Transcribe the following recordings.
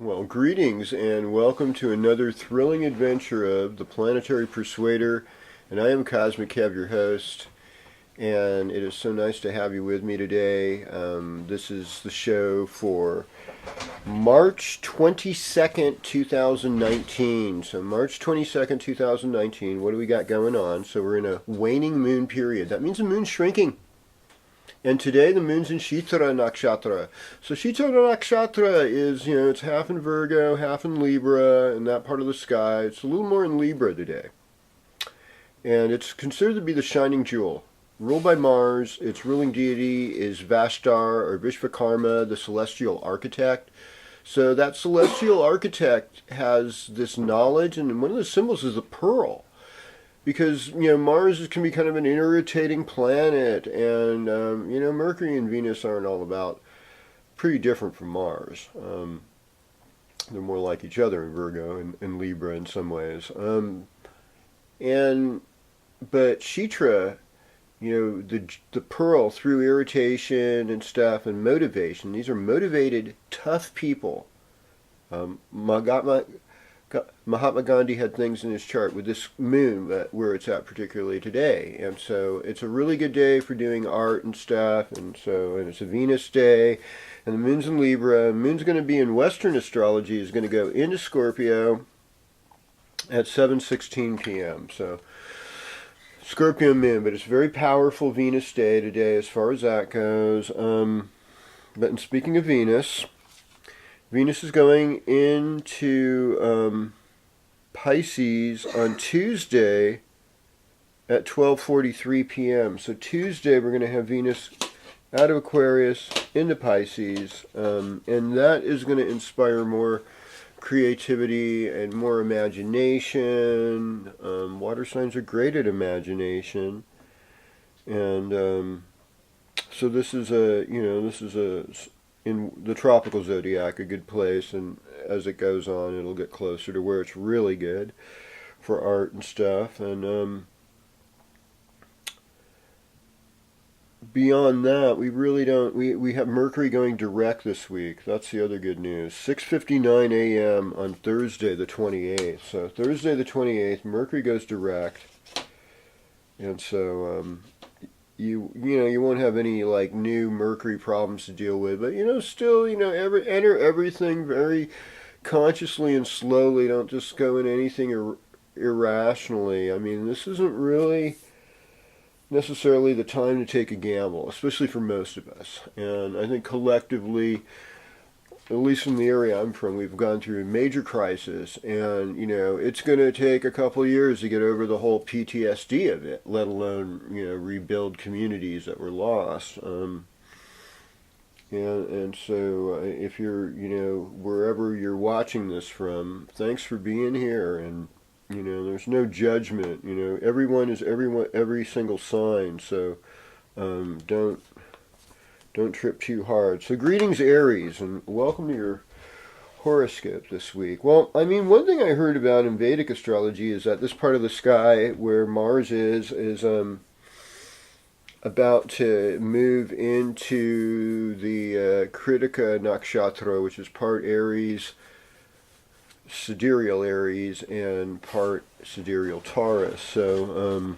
Well, greetings and welcome to another thrilling adventure of the Planetary Persuader. And I am Cosmic Kev, your host, and it is so nice to have you with me today. This is the show for March 22nd, 2019. So, March 22nd, 2019, what do we got going on? So, we're in a waning moon period. That means the moon's shrinking. And today the moon's in Shitara Nakshatra. So Shitara Nakshatra is, it's half in Virgo, half in Libra, in that part of the sky. It's a little more in Libra today. And it's considered to be the shining jewel. Ruled by Mars, its ruling deity is Vashtar or Vishvakarma, the celestial architect. So that celestial architect has this knowledge, and one of the symbols is a pearl. Because Mars can be kind of an irritating planet, and Mercury and Venus aren't all about pretty different from Mars. They're more like each other in Virgo and Libra in some ways. But Shitra, the pearl, through irritation and stuff and motivation. These are motivated, tough people. Mahatma Gandhi had things in his chart with this moon where it's at particularly today, and so it's a really good day for doing art and stuff, and it's a Venus day, and the moon's in Libra. The moon's going to be in Western astrology, is going to go into Scorpio at 7:16 p.m. So Scorpio moon, but it's a very powerful Venus day today as far as that goes. But in speaking of Venus is going into Pisces on Tuesday at 12:43 p.m. So Tuesday we're going to have Venus out of Aquarius into Pisces, and that is going to inspire more creativity and more imagination. Water signs are great at imagination, and so this is in the tropical zodiac, a good place, and as it goes on, it'll get closer to where it's really good for art and stuff. And beyond that, we really don't. We have Mercury going direct this week. That's the other good news. 6:59 a.m. on Thursday the 28th. So Thursday the 28th, Mercury goes direct, and so. You won't have any like new Mercury problems to deal with, but still enter everything very consciously and slowly. Don't just go in anything irrationally. I mean, this isn't really necessarily the time to take a gamble, especially for most of us. And I think collectively, at least in the area I'm from, we've gone through a major crisis, and it's going to take a couple of years to get over the whole PTSD of it, let alone rebuild communities that were lost. And so if you're wherever you're watching this from, thanks for being here, and there's no judgment. Everyone is everyone, every single sign. So don't trip too hard. So greetings, Aries, and welcome to your horoscope this week. Well, I mean, one thing I heard about in Vedic astrology is that this part of the sky where Mars is about to move into the Kritika Nakshatra, which is part Aries, sidereal Aries, and part sidereal Taurus. So,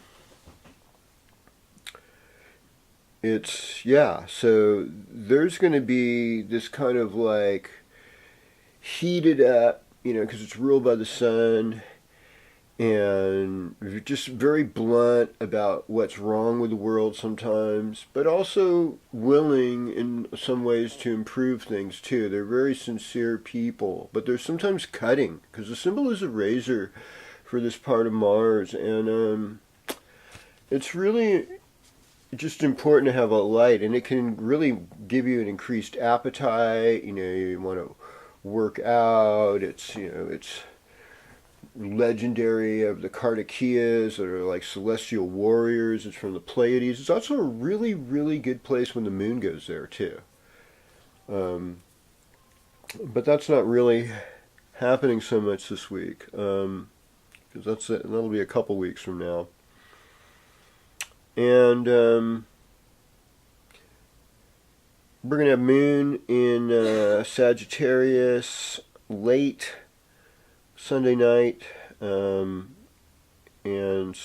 so there's going to be this kind of like heated up, because it's ruled by the sun, and just very blunt about what's wrong with the world sometimes, but also willing in some ways to improve things too. They're very sincere people, but they're sometimes cutting, because the symbol is a razor for this part of Mars, and it's really just important to have a light, and it can really give you an increased appetite. You want to work out. It's legendary of the Kartikiyas that are like celestial warriors. It's from the Pleiades. It's also a really, really good place when the moon goes there too. But that's not really happening so much this week, because that'll be a couple weeks from now. And we're going to have moon in Sagittarius late Sunday night, and so